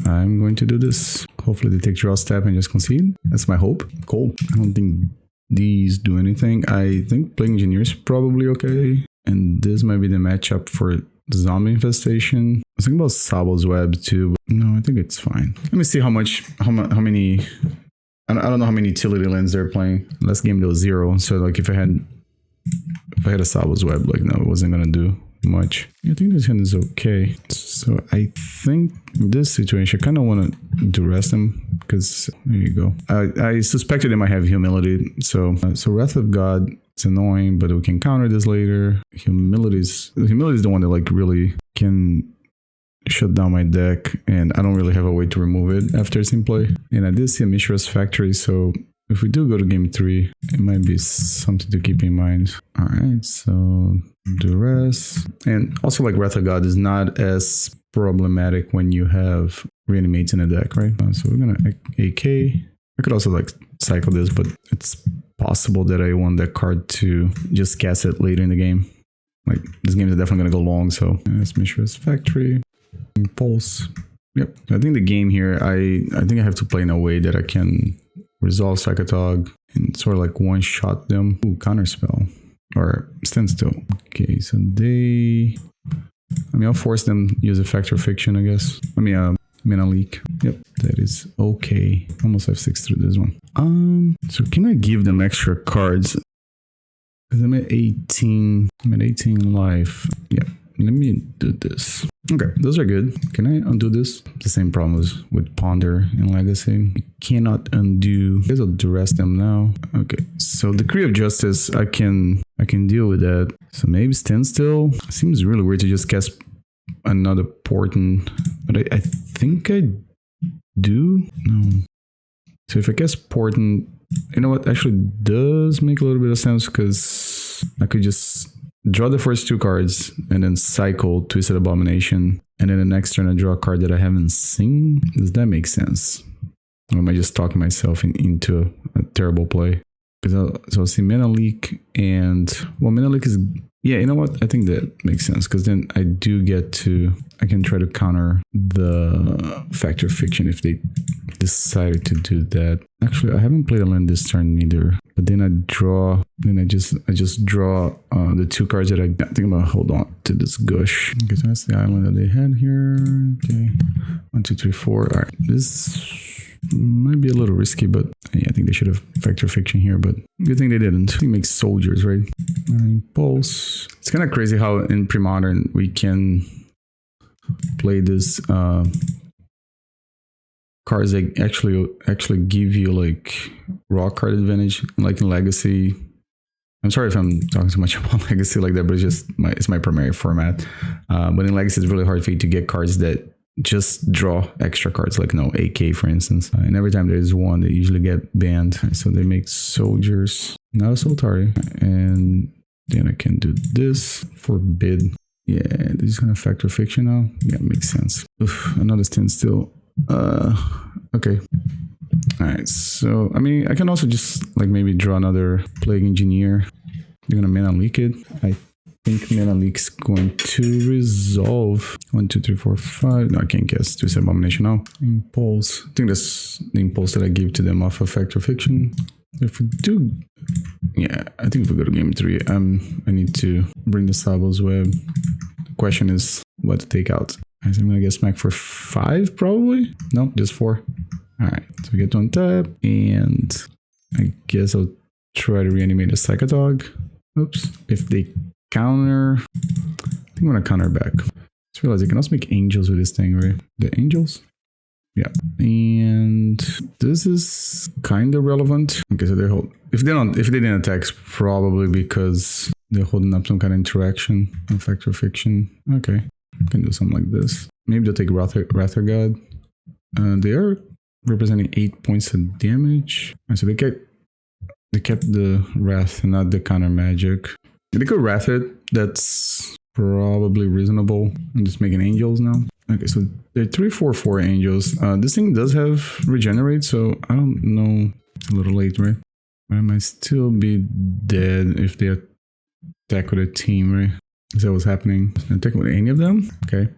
I'm going to do this. Hopefully they take draw step and just concede. That's my hope. Cool. I don't think these do anything. I think Plague Engineer is probably okay. And this might be the matchup for Zombie Infestation. I was thinking about Tsabo's Web too, but no, I think it's fine. Let me see how many... I don't know how many utility lands they're playing. Last game there was 0. So like if I had a Tsabo's Web, like no, it wasn't gonna do much. I think this hand is okay. So I think in this situation, I kind of want to duress them because there you go. I suspected they might have Humility. So Wrath of God, it's annoying, but we can counter this later. Humility is the one that like really can shut down my deck, and I don't really have a way to remove it after it's in play. And I did see a Mishra's Factory, so if we do go to game 3, it might be something to keep in mind. Alright, so Duress. And also, like, Wrath of God is not as problematic when you have Reanimates in a deck, right? So we're gonna AK. I could also, like, cycle this, but it's possible that I want that card to just cast it later in the game. Like, this game is definitely gonna go long, so that's Mishra's Factory. Impulse. Yep. I think the game here, I think I have to play in a way that I can resolve Psychatog and sort of like one-shot them. Ooh, Counterspell. Or Stand Still. Okay, so they... I mean, I'll force them to use a Factor Fiction, I guess. I mean, Mana Leak. Yep, that is okay. Almost have 6 through this one. So can I give them extra cards? Because I'm at 18. I'm at 18 life. Yeah, let me do this. Okay, those are good. Can I undo this? The same problem as with Ponder and Legacy. I cannot undo. I guess I'll duress them now. Okay, so Decree of Justice, I can deal with that. So maybe Stand Still. Seems really weird to just cast another Portent, but I think I do. No. So if I cast Portent, you know what? Actually, does make a little bit of sense because I could just draw the first 2 cards and then cycle Twisted Abomination, and then the next turn I draw a card that I haven't seen. Does that make sense? Or am I just talking myself into a terrible play? So I'll see Mana Leak and... Well, Mana Leak is... Yeah, you know what? I think that makes sense because then I do get to... I can try to counter the Factor Fiction if they decided to do that. Actually, I haven't played a land this turn either. But then I draw... Then I just draw the 2 cards that I think I'm gonna hold on to this Gush. Okay, so that's the island that they had here. Okay, 1, 2, 3, 4. All right, this might be a little risky, but yeah, I think they should have Factor Fiction here, but good thing they didn't. I think it makes soldiers, right? Impulse. It's kind of crazy how in Premodern we can play this cards that actually give you like raw card advantage, like in Legacy. I'm sorry if I'm talking too much about Legacy like that, but it's my primary format. But in Legacy, it's really hard for you to get cards that just draw extra cards, like AK for instance. And every time there's one, they usually get banned. So they make soldiers, not a Soltari. And then I can do this, forbid. Yeah, this is gonna Factor Fiction now. Yeah, makes sense. Oof, another Stand Still. Okay. Alright, so I mean I can also just like maybe draw another Plague Engineer. They're gonna Mana Leak it. I think Mana Leak's going to resolve 1, 2, 3, 4, 5. No, I can't guess. Twisted Abomination now. Impulse. I think that's the impulse that I gave to them off of Factor Fiction. If we do, yeah, I think if we go to game 3, I need to bring the Tsabo's Web. The question is what to take out. I think I'm gonna get smacked for 5 probably. No, just 4. All right, so we get to untap, and I guess I'll try to reanimate a Psychatog. Oops. If they counter, I think I'm gonna counter back. Just realize I can also make angels with this thing, right? The angels? Yeah. And this is kind of relevant. Okay, so they hold. If they didn't attack, it's probably because they're holding up some kind of interaction on Factor Fiction. Okay, can do something like this. Maybe they'll take Wrath of God. They are representing 8 points of damage. And so they kept the Wrath and not the counter magic. If they could Wrath it, that's probably reasonable. I'm just making angels now. Okay, so they're 3/4/4 angels. This thing does have regenerate, so I don't know. It's a little late, right? But I might still be dead if they attack with a team, right? Is that what's happening? Attack with any of them? Okay.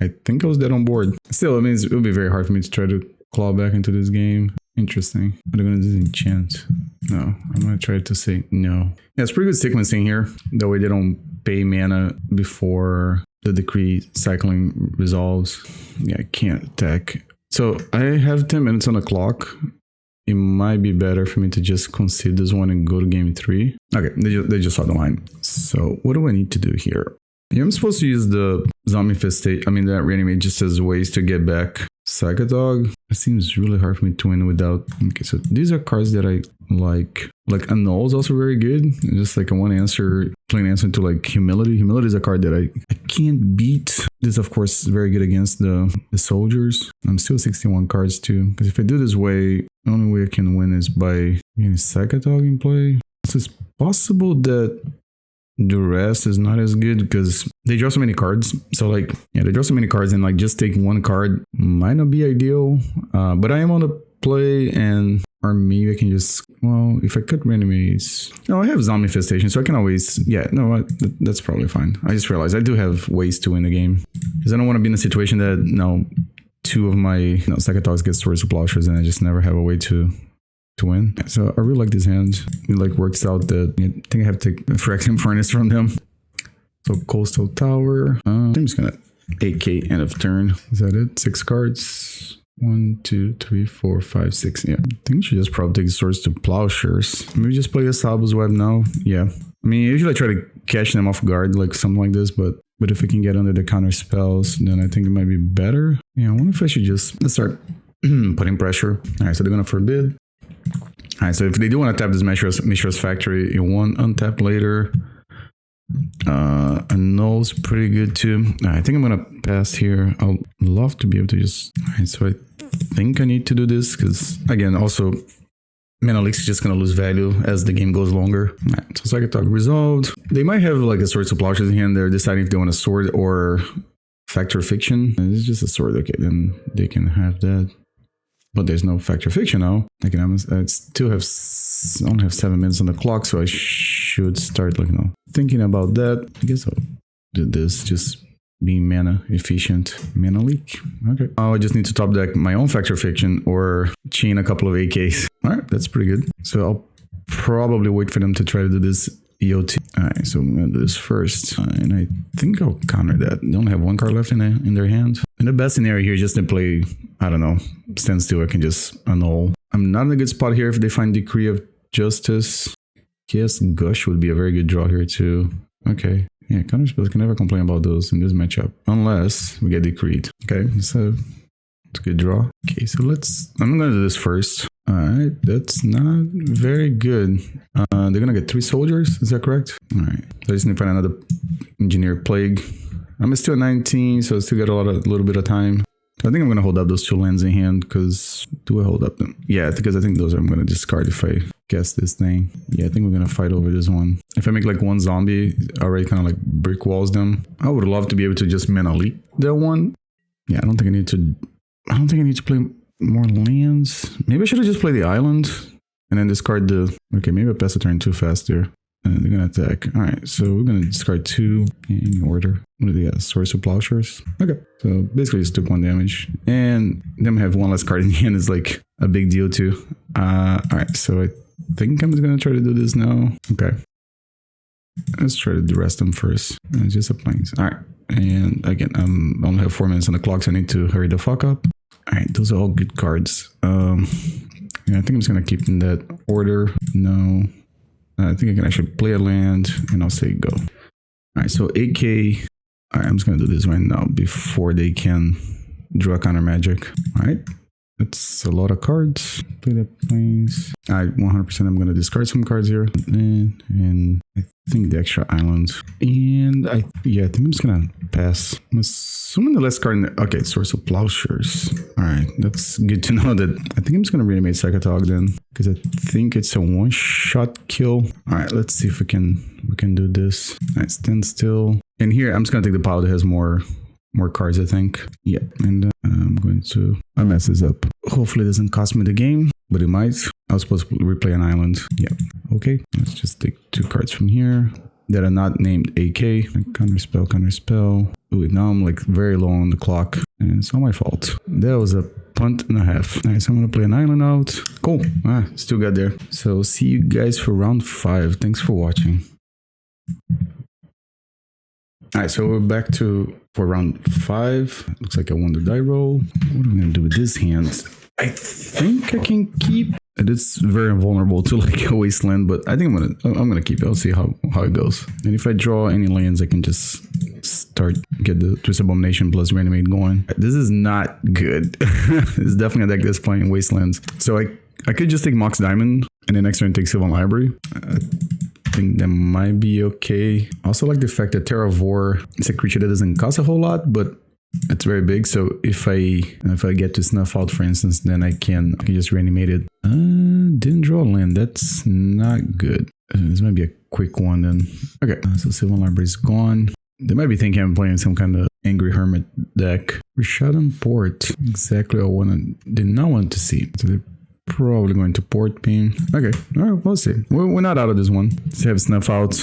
I think I was dead on board. Still, it means it would be very hard for me to try to claw back into this game. Interesting. Are they going to disenchant? No. I'm going to try to say no. Yeah, it's pretty good sequencing here. That way they don't pay mana before the decree cycling resolves. Yeah, I can't attack. So I have 10 minutes on the clock. It might be better for me to just concede this one and go to game 3. Okay, they just saw the line. So what do I need to do here? I'm supposed to use the Zombie Infestation. I mean, that Reanimate just as ways to get back Psychatog. It seems really hard for me to win without... Okay, so these are cards that I like. Like Annul is also very good. Just like a one answer, plain answer to like Humility. Humility is a card that I can't beat. This, of course, is very good against the soldiers. I'm still 61 cards too. Because if I do this way, the only way I can win is by getting Psychatog in play. So it's possible that Duress is not as good because they draw so many cards. So like, yeah, they draw so many cards and like just take one card might not be ideal. But I am on the play and... Or maybe I can just, well, if I could Reanimate. No, I have Zombie Infestation, so I can always, yeah, no, that's probably fine. I just realized I do have ways to win the game. Because I don't want to be in a situation that, no, two of my Psychatogs get Swords of Plowshares and I just never have a way to win. So I really like this hand. It like works out that, I think I have to take Phyrexian Furnace from them. So Coastal Tower. I'm just going to 8k end of turn. Is that it? 6 cards. 1, 2, 3, 4, 5, 6. Yeah, I think you should just probably take Swords to Plowshares. Maybe just play a Tsabo's Web now. Yeah. I mean, usually I try to catch them off guard, like something like this, but if I can get under the counter spells, then I think it might be better. Yeah, I wonder if I should just let's start putting pressure. All right, so they're gonna forbid. All right, so if they do want to tap this Mishra's Factory, you want untap later. Annul's pretty good too. I think I'm gonna pass here. I'll love to be able to just... Alright, so I think I need to do this because, again, also Mana Leak's just gonna lose value as the game goes longer. Alright, so Psychatog resolved. They might have like a Swords of Plowshares in hand. They're deciding if they want a sword or Factor Fiction. It's just a sword. Okay, then they can have that. But there's no Factor Fiction now. I still have only have 7 minutes on the clock, so I should start like thinking about that. I guess I'll do this, just being mana efficient. Mana Leak. Okay. Oh, I just need to top deck my own Factor Fiction or chain a couple of AKs. All right, that's pretty good. So I'll probably wait for them to try to do this EOT. All right, so I'm gonna do this first, and I think I'll counter that. They only have 1 card left in their hand. And the best scenario here is just to play, I don't know, stand still. I can just annul. I'm not in a good spot here if they find Decree of Justice. Yes, Gush would be a very good draw here too. Okay, yeah, Counterspell can never complain about those in this matchup unless we get Decreed. Okay, so it's a good draw. Okay, so I'm gonna do this first. All right, that's not very good. They're gonna get 3 soldiers, is that correct? All right, so I just need to find another Engineer Plague. I'm still at 19, so I still got a little bit of time. I think I'm gonna hold up those 2 lands in hand because do I hold up them? Yeah, because I think those I'm gonna discard if I guess this thing. Yeah, I think we're gonna fight over this one. If I make like 1 zombie, already kind of like brick walls them. I would love to be able to just Mana Leak that one. Yeah, I don't think I need to play more lands. Maybe I should have just played the island and then discard the... Okay, maybe I passed the turn too fast there. And they're gonna attack. All right, so we're gonna discard 2 in order. What do they got? Swords of Plowshares. Okay, so basically just took 1 damage, and them have 1 less card in the hand is like a big deal too. All right, so I think I'm just gonna try to do this now. Okay, let's try to Duress them first. It's just a plains. All right, and again, I only have 4 minutes on the clock, so I need to hurry the fuck up. All right, those are all good cards. Yeah, I think I'm just gonna keep in that order. No. I think I can actually play a land and I'll say go. All right, so 8k. All right, I'm just going to do this right now before they can draw counter magic. All right, that's a lot of cards. Play the plains. All right, 100% I'm going to discard some cards here. And I think the extra island. And I think I'm just going to pass. I'm assuming the last card in the... Okay, Source of Plowshares. All right, that's good to know that. I think I'm just going to Reanimate Psychatog then, because I think it's a 1-shot kill. All right, let's see if we can do this. All right, stand still. And here, I'm just going to take the pile that has more cards, I think. Yeah, and I'm going to... I mess this up. Hopefully it doesn't cost me the game, but it might. I was supposed to replay an island. Yeah, okay. Let's just take 2 cards from here that are not named AK. Counterspell, Counterspell. Ooh, now I'm like very low on the clock, and it's all my fault. That was a punt and a half. All right, so I'm gonna play an island out. Cool. Still got there. So see you guys for round 5. Thanks for watching. All right, so we're back for round 5. Looks like I won the die roll. What am I gonna do with this hand? I think I can keep. It is very vulnerable to like a wasteland, but I think I'm gonna keep it. I'll see how it goes. And if I draw any lands, I can just start get the Twisted Abomination plus Reanimate going. This is not good. It's definitely a deck that's playing Wastelands. So I could just take Mox Diamond and then next turn take Sylvan Library. I think that might be okay. I also like the fact that Terravore is a creature that doesn't cost a whole lot, but it's very big. So if I get to Snuff Out, for instance, then I can just Reanimate it. Didn't draw a land. That's not good. This might be a quick one then. Okay, so Sylvan Library is gone. They might be thinking I'm playing some kind of Angry Hermit deck. Reshadowed Port. Exactly what I did not want to see. So they're probably going to Port me. Okay, all right, we'll see. We're not out of this one. So have Snuff Out.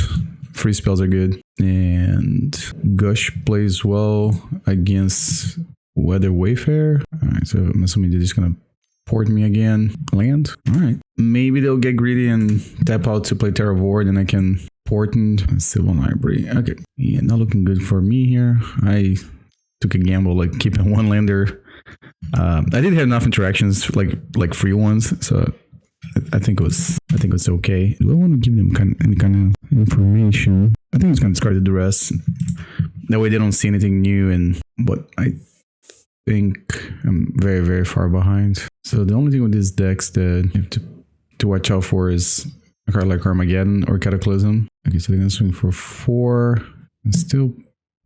Free spells are good. And Gush plays well against Weather Wayfarer. All right, so I'm assuming they're just going to Port me again. Land. All right. Maybe they'll get greedy and tap out to play Terravore, then I can Portent, Sylvan Library. Okay. Yeah, not looking good for me here. I took a gamble, like keeping one lander. I did have enough interactions, like free ones, so I think it was okay. Do I want to give them any kind of information? I think it's gonna discard the Duress. That way they don't see anything new, but I think I'm very, very far behind. So the only thing with these decks that you have to watch out for is a card like Armageddon or Cataclysm. Okay, so they're gonna swing for 4 and still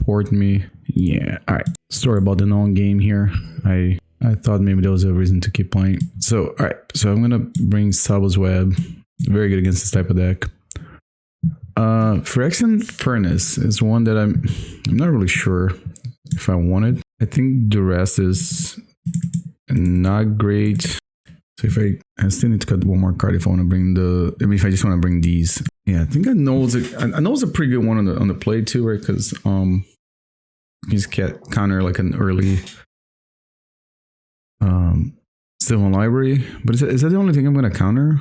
Port me. Yeah, all right. Sorry about the non-game here. I thought maybe there was a reason to keep playing. So, all right. So I'm gonna bring Tsabo's Web. Very good against this type of deck. Phyrexian Furnace is one that I'm not really sure if I wanted. I think Duress is not great. So if I still need to cut one more card if I want to bring if I just want to bring these. Yeah, I think Annul's a pretty good one on the play too, right? Because you just can't counter like an early Sylvan Library. But is that the only thing I'm going to counter?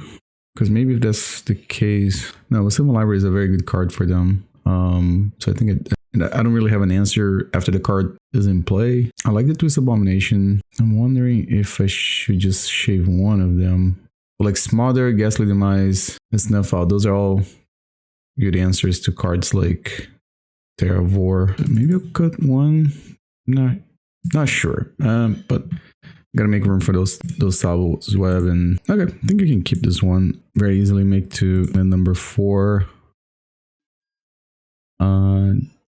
Because maybe if that's the case, no, but Sylvan Library is a very good card for them. So I think I don't really have an answer after the card is in play. I like the Twisted Abomination. I'm wondering if I should just shave one of them. Like Smother, Ghastly Demise, and Snuff Out. Those are all good answers to cards like Terravore. Maybe I'll cut one. Not sure. But gotta make room for those Tsabo's Web. And okay, I think I can keep this one very easily. Make to number 4.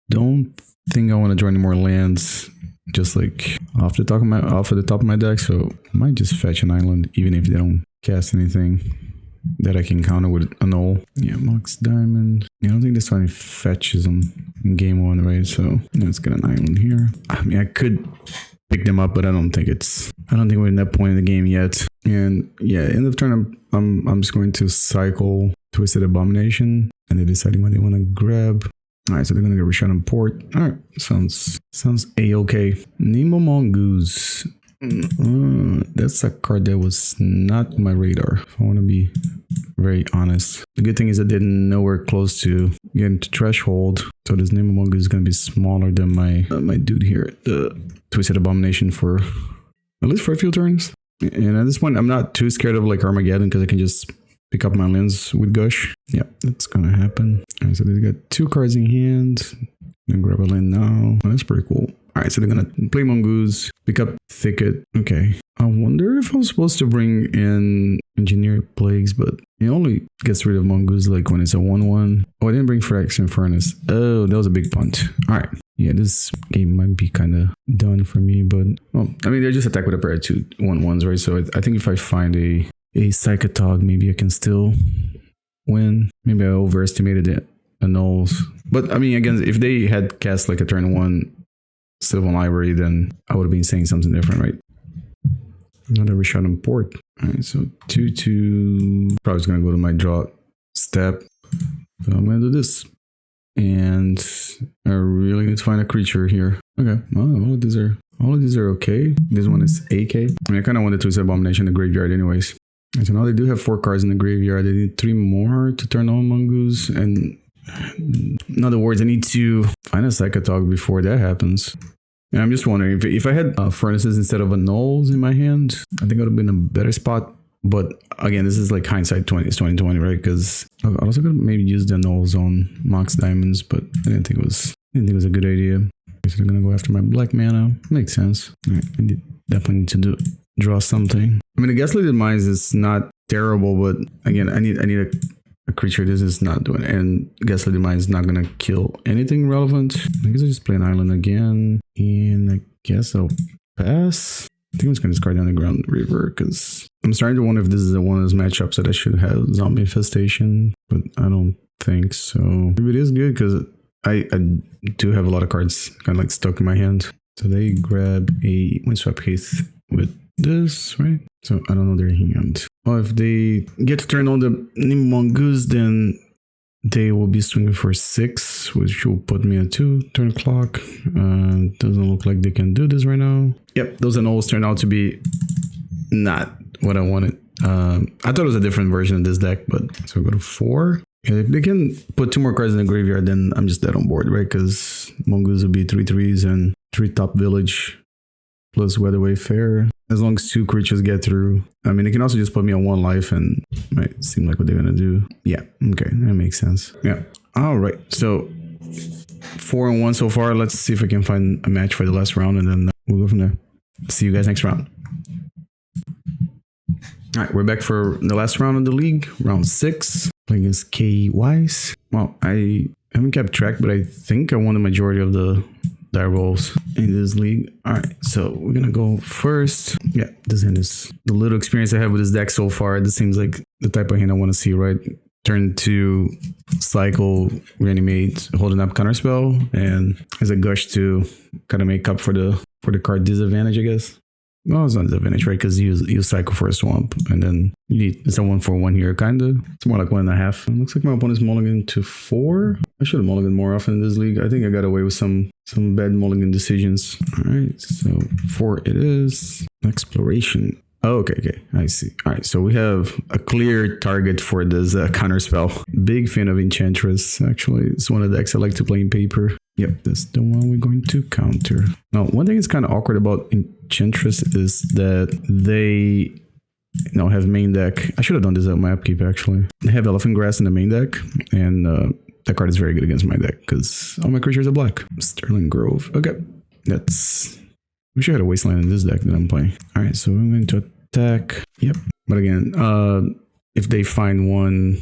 Don't think I want to draw any more lands just like off the top of my deck, so I might just fetch an island even if they don't cast anything that I can counter with Annul. Yeah, Mox Diamond. Yeah, I don't think this one fetches them in game 1, right? So let's get an island here. I mean, I could pick them up, but I don't think we're in that point in the game yet. And yeah, end of turn, I'm just going to cycle Twisted Abomination, and they're deciding what they want to grab. All right, so they're gonna get Reshadowed Port. All right, sounds a-okay. Nemo Mongoose. That's a card that was not on my radar, if I want to be very honest. The good thing is I didn't nowhere close to getting to Threshold, so this Nemo Mongoose is gonna be smaller than my dude here, the Twisted Abomination, for at least for a few turns. And at this point, I'm not too scared of like Armageddon because I can just pick up my lens with Gush. Yeah, that's gonna happen. All right, so they got 2 cards in hand. Then grab a land now. Oh, that's pretty cool. All right, so they're gonna play Mongoose, pick up Thicket. Okay, I wonder if I'm supposed to bring in Engineered Plagues, but it only gets rid of Mongoose like when it's a 1/1. Oh, I didn't bring Phyrexian Furnace. Oh, that was a big punt. All right. Yeah, this game might be kind of done for me, but well, I mean, they just attack with a pair of 2 1/1s, right? So I think if I find a Psychatog, maybe I can still win. Maybe I overestimated the Annuls. But I mean, again, if they had cast like a turn 1 Sylvan Library, then I would have been saying something different, right? Another Reshadowed Port. All right, so 2/2. Probably just gonna go to my draw step. So I'm gonna do this. And I really need to find a creature here. Okay, well, all of these are okay. This one is AK. I mean, I kind of wanted to use Abomination in the graveyard anyways. And so now they do have 4 cards in the graveyard. They need 3 more to turn on Mongoose. And in other words, I need to find a Psychatog before that happens. And I'm just wondering if I had Furnaces instead of Annuls in my hand, I think I would have been in a better spot. But again, this is like hindsight 2020, right? Because I also could maybe use the Annuls on Mox Diamonds, but I didn't think it was a good idea. So they're gonna go after my black mana. Makes sense. All right, I definitely need to draw something. I mean, the Ghastly Demise is not terrible, but again, I need a creature this is not doing. And Ghastly Demise is not gonna kill anything relevant. I guess I'll just play an island again. And I guess I'll pass. I think I'm just gonna discard down the ground river because I'm starting to wonder if this is one of those matchups that I should have Zombie Infestation, but I don't think so. Maybe it is good because I do have a lot of cards kind of like stuck in my hand. So they grab a Windswept Heath with this, right? So I don't know their hand. Oh, if they get to turn on the Mongoose, then they will be swinging for 6, which will put me at 2 turn clock. Doesn't look like they can do this right now. Yep, those Annuls turned out to be not what I wanted. I thought it was a different version of this deck, but so we go to 4. And if they can put 2 more cards in the graveyard, then I'm just dead on board, right? Because Mongoose will be 3/3s and 3 top village plus Weatherway Fair. As long as 2 creatures get through. I mean, they can also just put me on 1 life and might seem like what they're going to do. Yeah, okay, that makes sense. Yeah. All right, so 4-1 so far. Let's see if I can find a match for the last round and then we'll go from there. See you guys next round. All right, we're back for the last round of the league, round 6. Playing against K. Wise. Well, I haven't kept track, but I think I won the majority of the die rolls in this league. All right, so we're gonna go first. Yeah, this hand is the little experience I have with this deck so far. This seems like the type of hand I want to see, right? Turn 2, cycle, reanimate, holding up counterspell, and as a gush to kind of make up for the card disadvantage, I guess. Well, it's not disadvantage, right? Because you cycle for a swamp, and then you need someone for 1 here, kind of. It's more like 1.5. It looks like my opponent's mulligan to 4. I should have mulligan more often in this league. I think I got away with some bad mulligan decisions. All right, so 4 it is. Exploration. Oh, okay, I see. All right, so we have a clear target for this counterspell. Big fan of Enchantress, actually. It's one of the decks I like to play in paper. Yep, that's the one we're going to counter. Now, one thing that's kind of awkward about Enchantress is that they have main deck. I should have done this at my upkeep, actually. They have Elephant Grass in the main deck, and that card is very good against my deck because all my creatures are black. Sterling Grove. Okay, that's... Wish I had a Wasteland in this deck that I'm playing. All right, so I'm going to attack. Yep, but again, if they find 1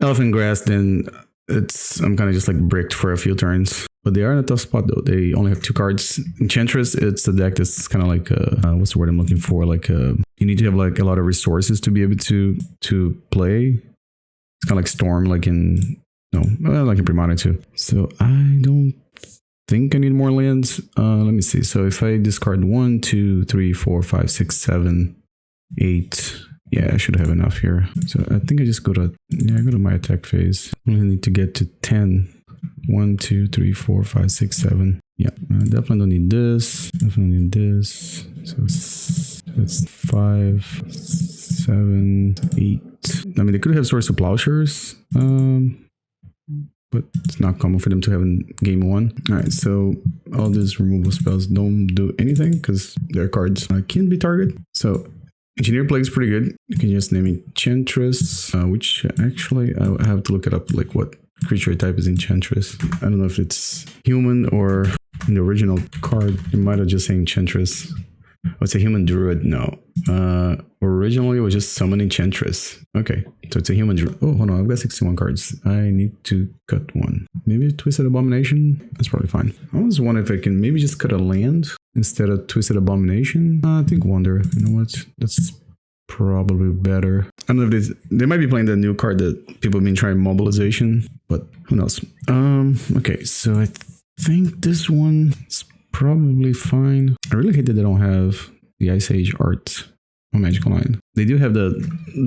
Elephant Grass, then I'm kind of just like bricked for a few turns. But they are in a tough spot though. They only have 2 cards. Enchantress, it's a deck that's kind of like what's the word I'm looking for? Like you need to have like a lot of resources to be able to play. It's kind of like Storm, like in Premodern too. So I don't think I need more lands. Let me see. So if I discard 1, 2, 3, 4, 5, 6, 7, 8. Yeah, I should have enough here. So I think I just go to my attack phase. I only need to get to 10. 1, 2, 3, 4, 5, 6, 7. Yeah, I definitely don't need this. Definitely need this. So it's 5, 7, 8. I mean, they could have Swords to Plowshares. But it's not common for them to have in game 1. All right, so all these removal spells don't do anything because their cards can be targeted. So Engineer Plague is pretty good. You can just name Enchantress, which actually I have to look it up, like what creature type is Enchantress. I don't know if it's human or in the original card, it might have just said Enchantress. Oh, it's a human druid. No. Originally it was just summon Enchantress. Okay, so it's a human druid. Oh, hold on, I've got 61 cards. I need to cut 1. Maybe Twisted Abomination? That's probably fine. I was wondering if I can maybe just cut a land instead of Twisted Abomination. I think Wonder. You know what? That's probably better. I don't know if they might be playing the new card that people have been trying, Mobilization, but who knows? Okay, so I think this one is probably fine. I really hate that they don't have the Ice Age art on Magic Online. They do have the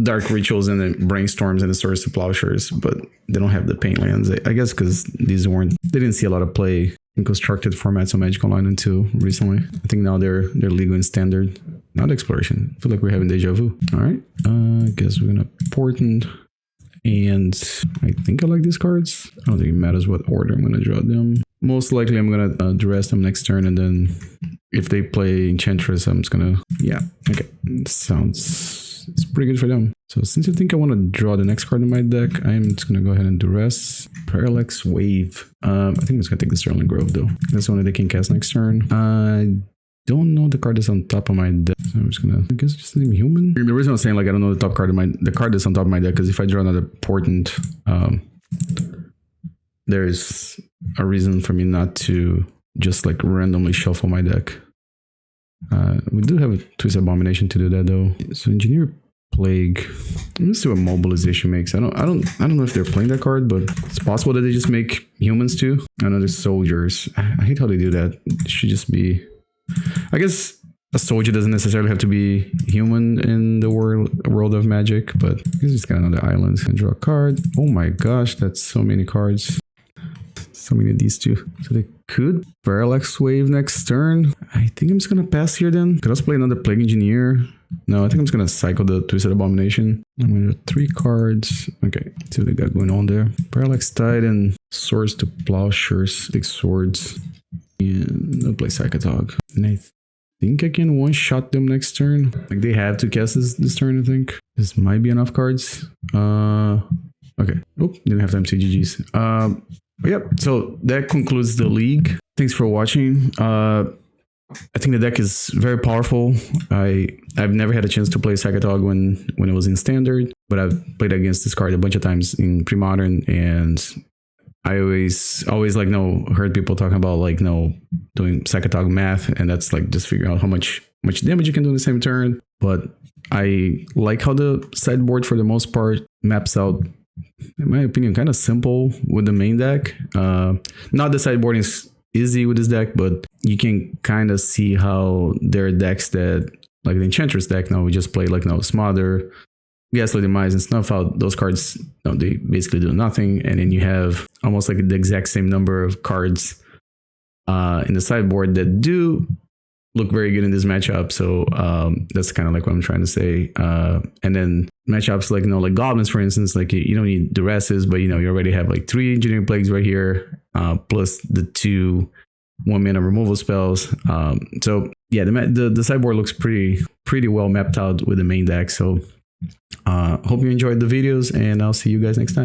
Dark Rituals and the Brainstorms and the Swords to Plowshares, but they don't have the Paint Lands. I guess because they didn't see a lot of play in constructed formats on Magic Online until recently. I think now they're legal and standard. Not Exploration. I feel like we're having deja vu. All right. I guess we're gonna Portent And I think I like these cards. I don't think it matters what order I'm going to draw them. Most likely I'm going to Duress them next turn, and then if they play Enchantress, I'm just going to... Yeah, okay. It's pretty good for them. So since I think I want to draw the next card in my deck, I'm just going to go ahead and Duress. Parallax Wave. I think I'm just going to take the Sterling Grove though. That's one that they can cast next turn. I don't know the card that's on top of my deck. So I'm just going to... I guess just name Human. The reason I'm saying like I don't know the top card of the card that's on top of my deck, because if I draw another Portent, there's a reason for me not to just like randomly shuffle my deck. We do have a Twisted Abomination to do that though. So Engineer Plague. Let's see what Mobilization makes. I don't know if they're playing that card, but it's possible that they just make humans too. I know there's soldiers. I hate how they do that. It should just be... I guess a soldier doesn't necessarily have to be human in the world of Magic, but I guess it's got another island. And draw a card. Oh my gosh, that's so many cards. So many of these two. So they could Parallax Wave next turn. I think I'm just gonna pass here then. Could also play another Plague Engineer. No, I think I'm just gonna cycle the Twisted Abomination. I'm gonna draw 3 cards. Okay, see what they got going on there. Parallax Titan, Swords to Plowshares, 6 swords. And I'll play Psychatog. And I think I can one-shot them next turn. Like they have to cast this turn, I think. This might be enough cards. Okay. Oh, didn't have time to GG's. Yep, so that concludes the league. Thanks for watching. I think the deck is very powerful. I've never had a chance to play Psychatog when it was in Standard, but I've played against this card a bunch of times in Premodern, and I always like heard people talking about like doing Psychatog math, and that's like just figuring out how much damage you can do in the same turn. But I like how the sideboard for the most part maps out, in my opinion, kind of simple with the main deck. Not the sideboarding is easy with this deck, but you can kind of see how there are decks that, like the Enchantress deck, now we just play like Smother, Ghastly Demise, and Snuff Out. Those cards, they basically do nothing, and then you have almost like the exact same number of cards in the sideboard that do look very good in this matchup. So that's kind of like what I'm trying to say. And then matchups like like Goblins, for instance, like you don't need Duresses, but you already have like 3 Engineering Plagues right here, plus the 2 1-mana removal spells. So yeah, the sideboard looks pretty well mapped out with the main deck. So hope you enjoyed the videos, and I'll see you guys next time.